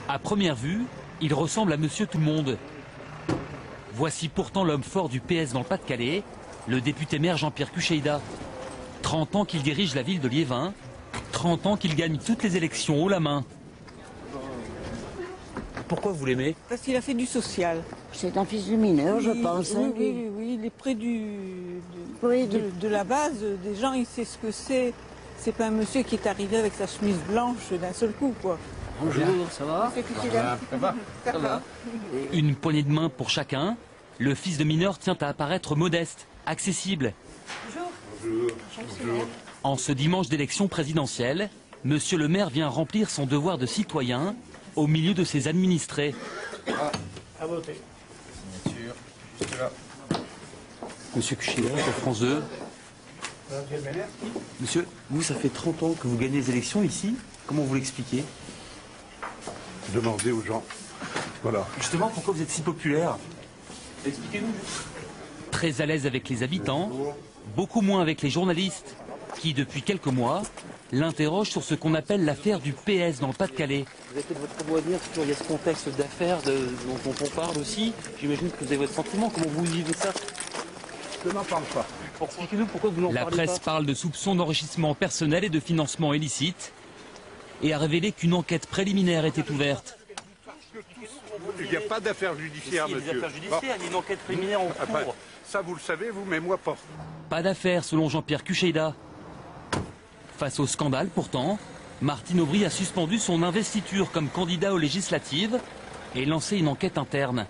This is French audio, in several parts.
À première vue, il ressemble à Monsieur Tout-le-Monde. Voici pourtant l'homme fort du PS dans le Pas-de-Calais, le député-maire Jean-Pierre Cucheïda. 30 ans qu'il dirige la ville de Liévin, 30 ans qu'il gagne toutes les élections haut la main. Pourquoi vous l'aimez? Parce qu'il a fait du social. C'est un fils de mineur, je pense. Oui, il est près de la base des gens, il sait ce que c'est. C'est pas un monsieur qui est arrivé avec sa chemise blanche d'un seul coup, quoi. Bonjour, ça va? Ça va. Une poignée de main pour chacun. Le fils de mineur tient à apparaître modeste, accessible. Bonjour. En ce dimanche d'élection présidentielle, Monsieur le maire vient remplir son devoir de citoyen au milieu de ses administrés. À voter. Signature, juste là. Monsieur Cucheïda, de France 2. Monsieur, vous, ça fait 30 ans que vous gagnez les élections ici. Comment vous l'expliquez? Demandez aux gens. Voilà. Justement, pourquoi vous êtes si populaire? Expliquez-nous. Très à l'aise avec les habitants, beaucoup moins avec les journalistes, qui, depuis quelques mois, l'interrogent sur ce qu'on appelle l'affaire du PS dans le Pas-de-Calais. Vous avez peut-être votre mot à dire, il y a ce contexte d'affaires dont on parle aussi. J'imagine que vous avez votre sentiment. Comment vous vivez ça? Je n'en parle pas. Expliquez-nous pourquoi vous n'en parlez pas. La presse parle de soupçons d'enrichissement personnel et de financement illicite et a révélé qu'une enquête préliminaire était ouverte. Il n'y a pas d'affaires judiciaires, il y a monsieur. des affaires judiciaires, il y a une enquête préliminaire en cours. Ça, vous le savez, vous, mais moi pas. Pas d'affaires, selon Jean-Pierre Cucheïda. Face au scandale, pourtant, Martine Aubry a suspendu son investiture comme candidat aux législatives et lancé une enquête interne.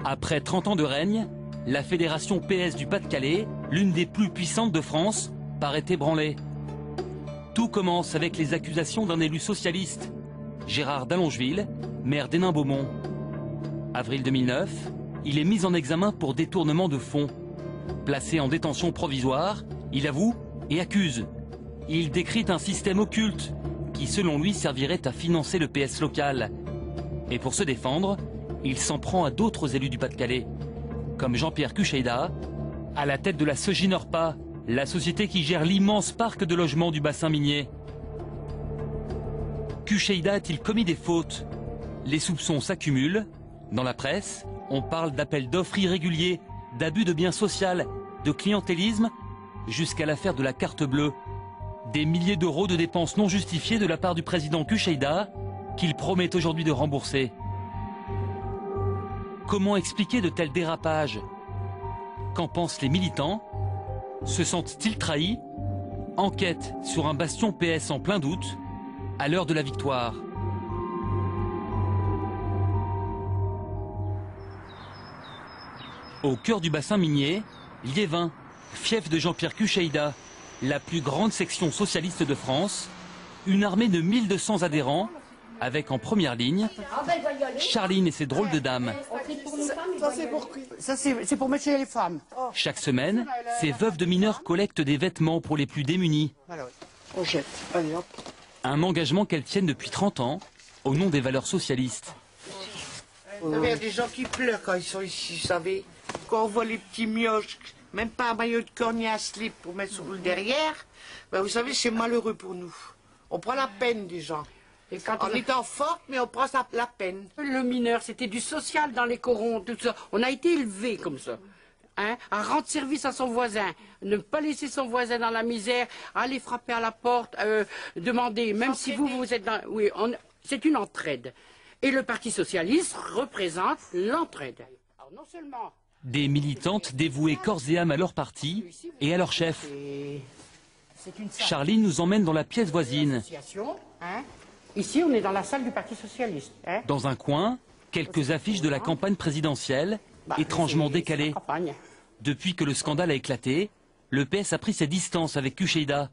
Après 30 ans de règne, la fédération PS du Pas-de-Calais, l'une des plus puissantes de France, paraît ébranlée. Tout commence avec les accusations d'un élu socialiste, Gérard Dallongeville, maire d'Hénin-Beaumont. Avril 2009, il est mis en examen pour détournement de fonds. Placé en détention provisoire, il avoue et accuse. Il décrit un système occulte qui, selon lui, servirait à financer le PS local. Et pour se défendre, il s'en prend à d'autres élus du Pas-de-Calais, comme Jean-Pierre Cucheïda, à la tête de la Soginorpa, la société qui gère l'immense parc de logements du bassin minier. Cucheïda a-t-il commis des fautes? Les soupçons s'accumulent. Dans la presse, on parle d'appels d'offres irréguliers, d'abus de biens sociaux, de clientélisme, jusqu'à l'affaire de la carte bleue. Des milliers d'euros de dépenses non justifiées de la part du président Cucheïda, qu'il promet aujourd'hui de rembourser. Comment expliquer de tels dérapages? Qu'en pensent les militants? Se sentent-ils trahis? Enquête sur un bastion PS en plein doute, à l'heure de la victoire. Au cœur du bassin minier, Liévin, fief de Jean-Pierre Cucheïda, la plus grande section socialiste de France, une armée de 1200 adhérents, avec en première ligne Charline et ses drôles de dames. Ça, c'est pour mettre chez les femmes. Chaque semaine, ces veuves de mineurs collectent des vêtements pour les plus démunis. On jette. Allez, hop. Un engagement qu'elles tiennent depuis 30 ans, au nom des valeurs socialistes. Vous savez, il y a des gens qui pleurent quand ils sont ici, vous savez. Quand on voit les petits mioches, même pas un maillot de cornier à slip pour mettre sur le derrière, ben vous savez, c'est malheureux pour nous. On prend la peine des gens. Et quand En étant forte, mais on prend la peine. Le mineur, c'était du social dans les corons, tout ça. On a été élevés comme ça. Hein, à rendre service à son voisin, ne pas laisser son voisin dans la misère, aller frapper à la porte, demander, même si vous êtes dans... Oui, c'est une entraide. Et le Parti socialiste représente l'entraide. Alors non seulement... Des militantes dévouées corps et âme à leur parti et à leur chef. Charline nous emmène dans la pièce voisine. Hein. Ici, on est dans la salle du Parti socialiste. Hein. Dans un coin, quelques affiches de la campagne présidentielle, étrangement décalées. Depuis que le scandale a éclaté, le PS a pris ses distances avec Cucheïda.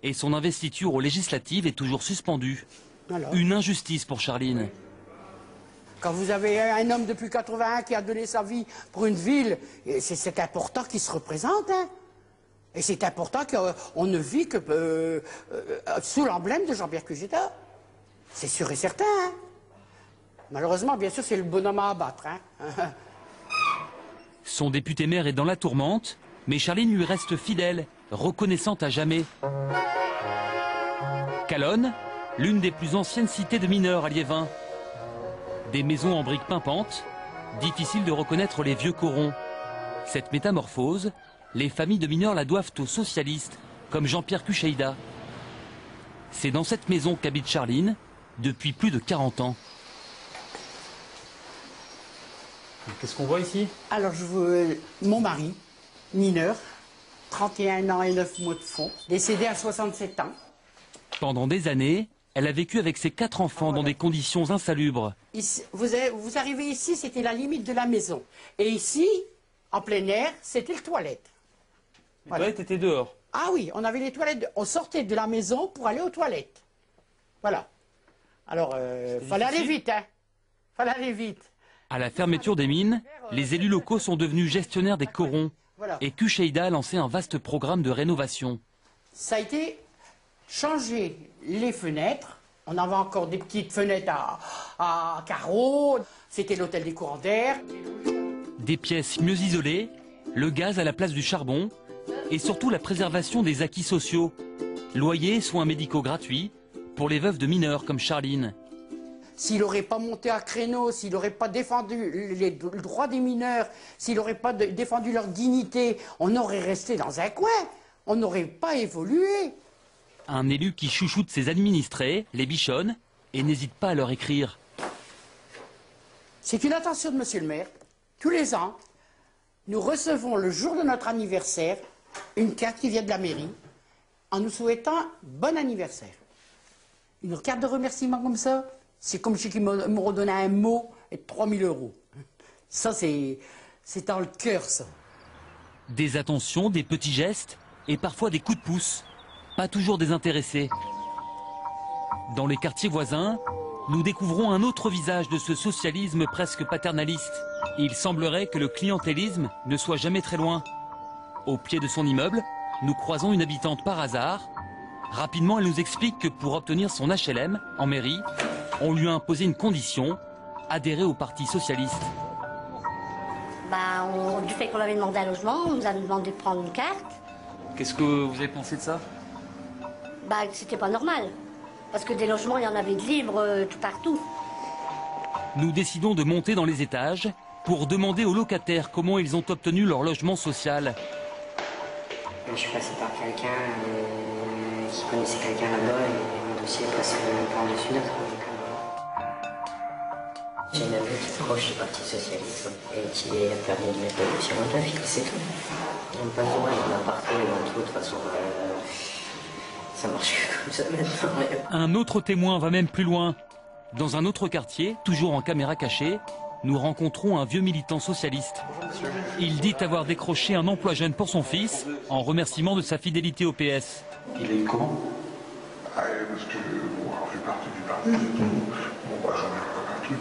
Et son investiture aux législatives est toujours suspendue. Alors. Une injustice pour Charline. Quand vous avez un homme depuis 81 qui a donné sa vie pour une ville, c'est important qu'il se représente. Hein. Et c'est important qu'on ne vit que sous l'emblème de Jean-Pierre Cucheïda. C'est sûr et certain. Hein. Malheureusement, bien sûr, c'est le bonhomme à abattre. Hein. Son député-maire est dans la tourmente, mais Charline lui reste fidèle, reconnaissante à jamais. Calonne, l'une des plus anciennes cités de mineurs à Liévin. Des maisons en briques pimpantes, difficile de reconnaître les vieux corons. Cette métamorphose, les familles de mineurs la doivent aux socialistes, comme Jean-Pierre Cucheida. C'est dans cette maison qu'habite Charline depuis plus de 40 ans. Qu'est-ce qu'on voit ici? Alors, je vois mon mari, mineur, 31 ans et 9 mois de fond, décédé à 67 ans. Pendant des années, elle a vécu avec ses 4 enfants dans des conditions insalubres. Ici, vous arrivez ici, c'était la limite de la maison. Et ici, en plein air, c'était le toilette. Les toilettes étaient dehors. Ah oui, on avait les toilettes. On sortait de la maison pour aller aux toilettes. Voilà. Alors, fallait aller vite, hein. Fallait aller vite. À la fermeture des mines, les élus locaux sont devenus gestionnaires des corons. Et Cucheida a lancé un vaste programme de rénovation. Ça a été changer les fenêtres. On avait encore des petites fenêtres à carreaux. C'était l'hôtel des courants d'air. Des pièces mieux isolées, le gaz à la place du charbon et surtout la préservation des acquis sociaux. Loyers, soins médicaux gratuits pour les veuves de mineurs comme Charline. S'il n'aurait pas monté à créneau, s'il n'aurait pas défendu les droits des mineurs, s'il n'aurait pas défendu leur dignité, on aurait resté dans un coin. On n'aurait pas évolué. Un élu qui chouchoute ses administrés, les bichonne, et n'hésite pas à leur écrire. C'est une attention de monsieur le maire. Tous les ans, nous recevons le jour de notre anniversaire une carte qui vient de la mairie en nous souhaitant bon anniversaire. Une carte de remerciement comme ça, c'est comme si ils me redonnaient un mot et 3 000 €. Ça, c'est dans le cœur, ça. Des attentions, des petits gestes et parfois des coups de pouce. Pas toujours désintéressés. Dans les quartiers voisins, nous découvrons un autre visage de ce socialisme presque paternaliste. Il semblerait que le clientélisme ne soit jamais très loin. Au pied de son immeuble, nous croisons une habitante par hasard. Rapidement, elle nous explique que pour obtenir son HLM en mairie, on lui a imposé une condition, adhérer au Parti socialiste. Du fait qu'on avait demandé un logement, on nous a demandé de prendre une carte. Qu'est-ce que vous avez pensé de ça? C'était pas normal. Parce que des logements, il y en avait de libres tout partout. Nous décidons de monter dans les étages pour demander aux locataires comment ils ont obtenu leur logement social. Je suis passé par quelqu'un qui connaissait quelqu'un là-bas et mon dossier est passé par-dessus notre. J'ai une amie qui est proche du Parti socialiste et qui a permis de mettre le dossier en œuvre, c'est tout. On passe de mal dans partout et dans tout, de toute façon. Ça marche comme ça maintenant. Un autre témoin va même plus loin. Dans un autre quartier, toujours en caméra cachée, nous rencontrons un vieux militant socialiste. Il dit avoir décroché un emploi jeune pour son fils, en remerciement de sa fidélité au PS. Il est comment? Parce que on fait partie du parti et tout. J'en ai un truc,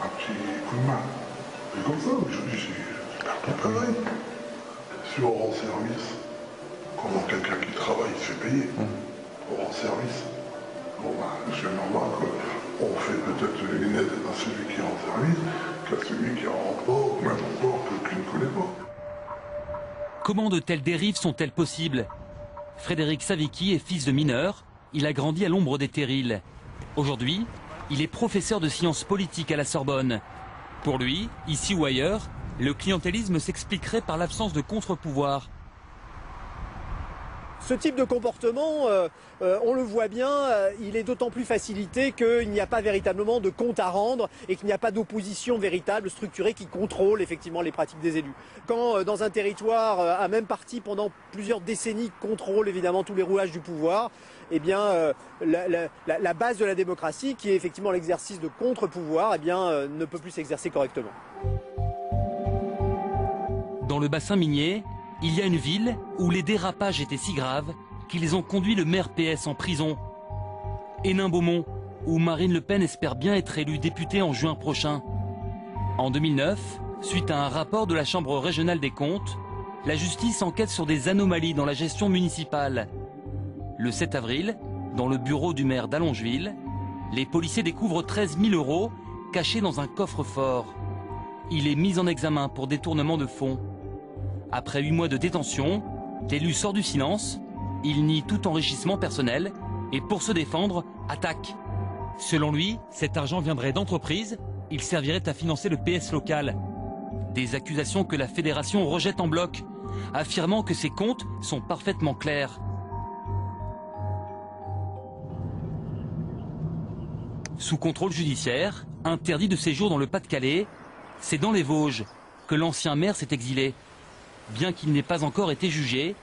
un petit coup de main. C'est comme ça, mais je dis, c'est partout pareil. Si on rend service, comment quelqu'un qui travaille se fait payer, on rend service. C'est normal qu'on fait peut-être une aide à celui qui rend service qu'à celui qui en rend pas, ou même encore qui ne connaît pas. Comment de telles dérives sont-elles possibles? Frédéric Savicki est fils de mineur. Il a grandi à l'ombre des terrils. Aujourd'hui, il est professeur de sciences politiques à la Sorbonne. Pour lui, ici ou ailleurs, le clientélisme s'expliquerait par l'absence de contre-pouvoir. Ce type de comportement, on le voit bien, il est d'autant plus facilité qu'il n'y a pas véritablement de compte à rendre et qu'il n'y a pas d'opposition véritable, structurée, qui contrôle effectivement les pratiques des élus. Quand dans un territoire, un même parti pendant plusieurs décennies contrôle évidemment tous les rouages du pouvoir, eh bien la base de la démocratie, qui est effectivement l'exercice de contre-pouvoir, eh bien ne peut plus s'exercer correctement. Dans le bassin minier, il y a une ville où les dérapages étaient si graves qu'ils ont conduit le maire PS en prison. Hénin-Beaumont, où Marine Le Pen espère bien être élue députée en juin prochain. En 2009, suite à un rapport de la Chambre régionale des comptes, la justice enquête sur des anomalies dans la gestion municipale. Le 7 avril, dans le bureau du maire d'Allongeville, les policiers découvrent 13 000 € cachés dans un coffre-fort. Il est mis en examen pour détournement de fonds. Après 8 mois de détention, l'élu sort du silence, il nie tout enrichissement personnel et pour se défendre attaque. Selon lui, cet argent viendrait d'entreprises, il servirait à financer le PS local. Des accusations que la fédération rejette en bloc, affirmant que ses comptes sont parfaitement clairs. Sous contrôle judiciaire, interdit de séjour dans le Pas-de-Calais, c'est dans les Vosges que l'ancien maire s'est exilé. Bien qu'il n'ait pas encore été jugé,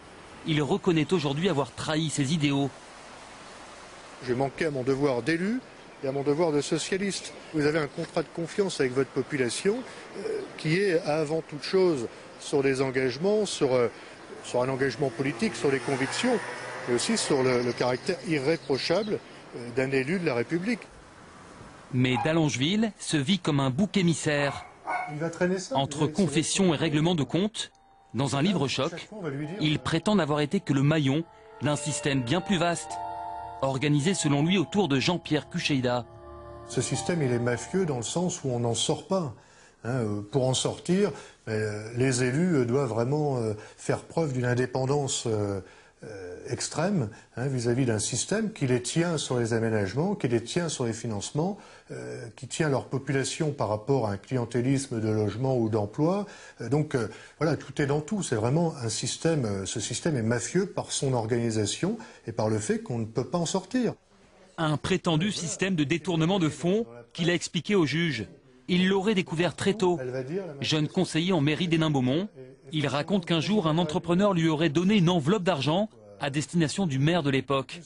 il reconnaît aujourd'hui avoir trahi ses idéaux. J'ai manqué à mon devoir d'élu et à mon devoir de socialiste. Vous avez un contrat de confiance avec votre population qui est avant toute chose sur des engagements, sur un engagement politique, sur les convictions, mais aussi sur le caractère irréprochable d'un élu de la République. Mais d'Allongeville se vit comme un bouc émissaire. Entre confession et règlement de compte, dans un livre-choc, il prétend n'avoir été que le maillon d'un système bien plus vaste, organisé selon lui autour de Jean-Pierre Kucheida. Ce système, il est mafieux dans le sens où on n'en sort pas. Pour en sortir, les élus doivent vraiment faire preuve d'une indépendance extrême vis-à-vis d'un système qui les tient sur les aménagements, qui les tient sur les financements, qui tient leur population par rapport à un clientélisme de logement ou d'emploi. Donc voilà, tout est dans tout. C'est vraiment un système, ce système est mafieux par son organisation et par le fait qu'on ne peut pas en sortir. Un prétendu système de détournement de fonds qu'il a expliqué au juge. Il l'aurait découvert très tôt. Jeune conseiller en mairie d'Hénin-Beaumont, il raconte qu'un jour, un entrepreneur lui aurait donné une enveloppe d'argent à destination du maire de l'époque.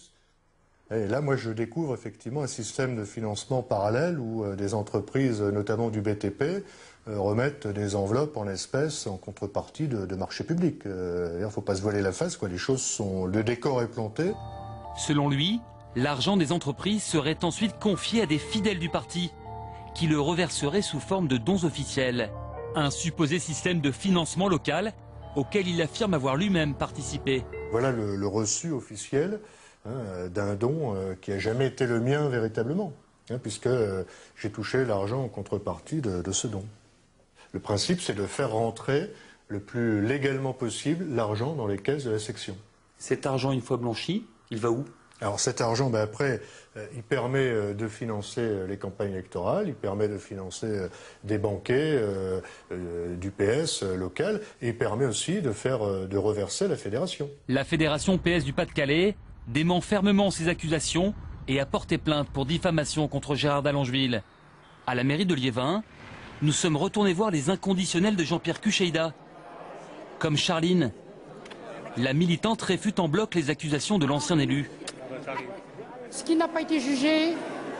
Et là, moi, je découvre effectivement un système de financement parallèle où des entreprises, notamment du BTP, remettent des enveloppes en espèces en contrepartie de marchés publics. Il ne faut pas se voiler la face, quoi. Les choses sont... Le décor est planté. Selon lui, l'argent des entreprises serait ensuite confié à des fidèles du parti, qui le reverseraient sous forme de dons officiels. Un supposé système de financement local auquel il affirme avoir lui-même participé. Voilà le reçu officiel d'un don qui n'a jamais été le mien véritablement, puisque j'ai touché l'argent en contrepartie de ce don. Le principe, c'est de faire rentrer le plus légalement possible l'argent dans les caisses de la section. Cet argent, une fois blanchi, il va où ? Alors cet argent, après, il permet de financer les campagnes électorales, il permet de financer des banquets du PS local, et il permet aussi de reverser la fédération. La fédération PS du Pas-de-Calais dément fermement ces accusations et a porté plainte pour diffamation contre Gérard d'Allongeville. À la mairie de Liévin, nous sommes retournés voir les inconditionnels de Jean-Pierre Kucheida, comme Charline. La militante réfute en bloc les accusations de l'ancien élu. Ce qui n'a pas été jugé,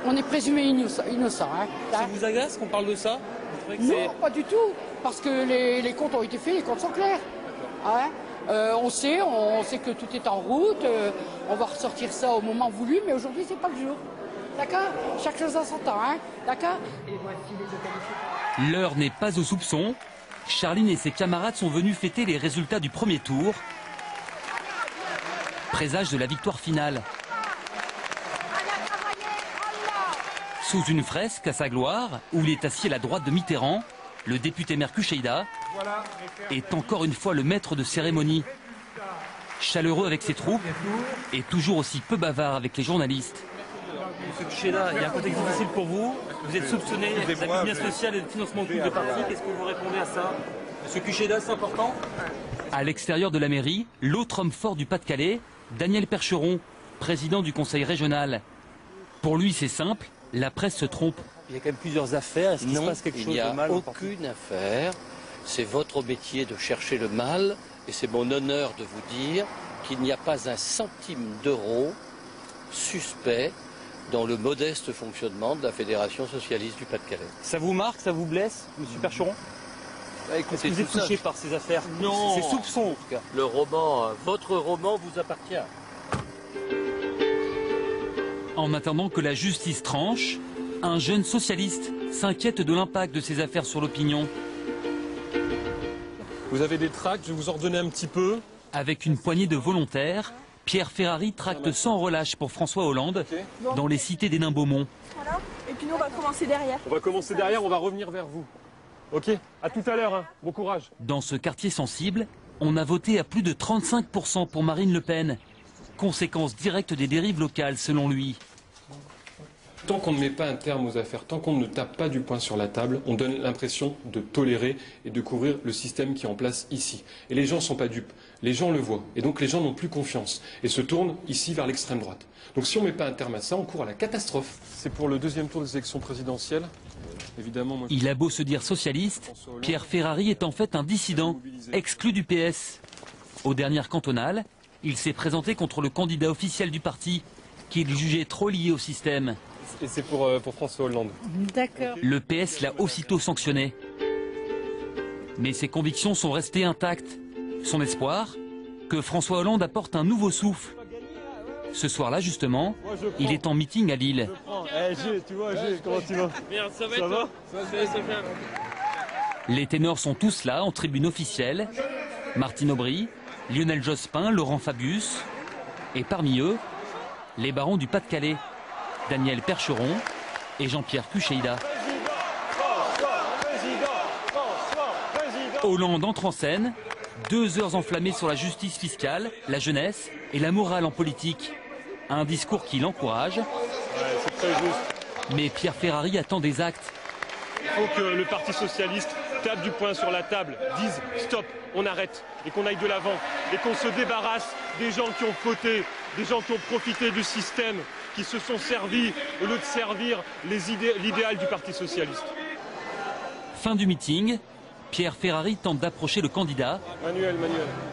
on est présumé innocent. Ça vous agace qu'on parle de ça? Non, pas du tout, parce que les comptes ont été faits, les comptes sont clairs. On sait que tout est en route, on va ressortir ça au moment voulu, mais aujourd'hui c'est pas le jour. D'accord? Chaque chose en son temps, d'accord? L'heure n'est pas au soupçon. Charline et ses camarades sont venus fêter les résultats du premier tour. Présage de la victoire finale. Sous une fresque à sa gloire, où il est assis à la droite de Mitterrand, le député maire Kucheida est encore une fois le maître de cérémonie. Chaleureux avec ses troupes et toujours aussi peu bavard avec les journalistes. Monsieur Kucheida, il y a un contexte difficile pour vous. Vous êtes soupçonné d'abus social et de financement de parti. Qu'est-ce que vous répondez à ça? Monsieur Kucheida, c'est important? À l'extérieur de la mairie, l'autre homme fort du Pas-de-Calais, Daniel Percheron, président du conseil régional. Pour lui, c'est simple. La presse se trompe. Il y a quand même plusieurs affaires. Est-ce qu'il se passe quelque chose de mal? Non, il n'y a aucune affaire. C'est votre métier de chercher le mal. Et c'est mon honneur de vous dire qu'il n'y a pas un centime d'euro suspect dans le modeste fonctionnement de la Fédération socialiste du Pas-de-Calais. Ça vous marque, ça vous blesse, monsieur Percheron? Est-ce que vous êtes touché par ces affaires? Non. Ces soupçons, en tout cas. Le roman, votre roman vous appartient. En attendant que la justice tranche, un jeune socialiste s'inquiète de l'impact de ces affaires sur l'opinion. Vous avez des tracts, je vais vous en redonner un petit peu. Avec une poignée de volontaires, Pierre Ferrari tracte sans relâche pour François Hollande dans les cités d'Hénin-Beaumont. Voilà. Et puis nous, on va commencer derrière. On va commencer derrière, on va revenir vers vous. Ok, à tout à l'heure, bon courage. Dans ce quartier sensible, on a voté à plus de 35% pour Marine Le Pen. Conséquence directe des dérives locales, selon lui. Tant qu'on ne met pas un terme aux affaires, tant qu'on ne tape pas du poing sur la table, on donne l'impression de tolérer et de couvrir le système qui est en place ici. Et les gens ne sont pas dupes, les gens le voient. Et donc les gens n'ont plus confiance et se tournent ici vers l'extrême droite. Donc si on ne met pas un terme à ça, on court à la catastrophe. C'est pour le deuxième tour des élections présidentielles. Évidemment, moi... Il a beau se dire socialiste, Pierre Ferrari est en fait un dissident, exclu du PS. Aux dernières cantonales, il s'est présenté contre le candidat officiel du parti, qu'il jugeait trop lié au système. Et c'est pour François Hollande. D'accord. Le PS l'a aussitôt sanctionné. Mais ses convictions sont restées intactes. Son espoir, que François Hollande apporte un nouveau souffle. Ce soir-là, justement, il est en meeting à Lille. Tu vois, comment tu vas? Bien, ça va, ça va? Les ténors sont tous là, en tribune officielle. Martine Aubry, Lionel Jospin, Laurent Fabius. Et parmi eux, les barons du Pas-de-Calais, Daniel Percheron et Jean-Pierre Cuchéida. Hollande entre en scène, 2 heures enflammées sur la justice fiscale, la jeunesse et la morale en politique. Un discours qui l'encourage. Ouais, c'est très juste. Mais Pierre Ferrari attend des actes. Il faut que le Parti socialiste tape du poing sur la table, dise stop, on arrête, et qu'on aille de l'avant, et qu'on se débarrasse des gens qui ont fauté, des gens qui ont profité du système, qui se sont servis au lieu de servir l'idéal du Parti socialiste. Fin du meeting, Pierre Ferrari tente d'approcher le candidat. Manuel.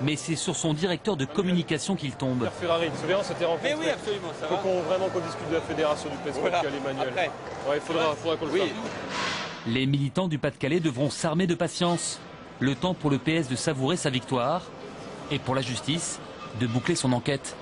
Mais c'est sur son directeur de communication qu'il tombe. Pierre Ferrari, tu te souviens, on s'était rencontrés. Mais oui, absolument, ça va. Il faut vraiment qu'on discute de la fédération du Pas-de-Calais, Manuel. Après. Ouais, il faudra qu'on le fasse. Les militants du Pas-de-Calais devront s'armer de patience. Le temps pour le PS de savourer sa victoire et pour la justice de boucler son enquête.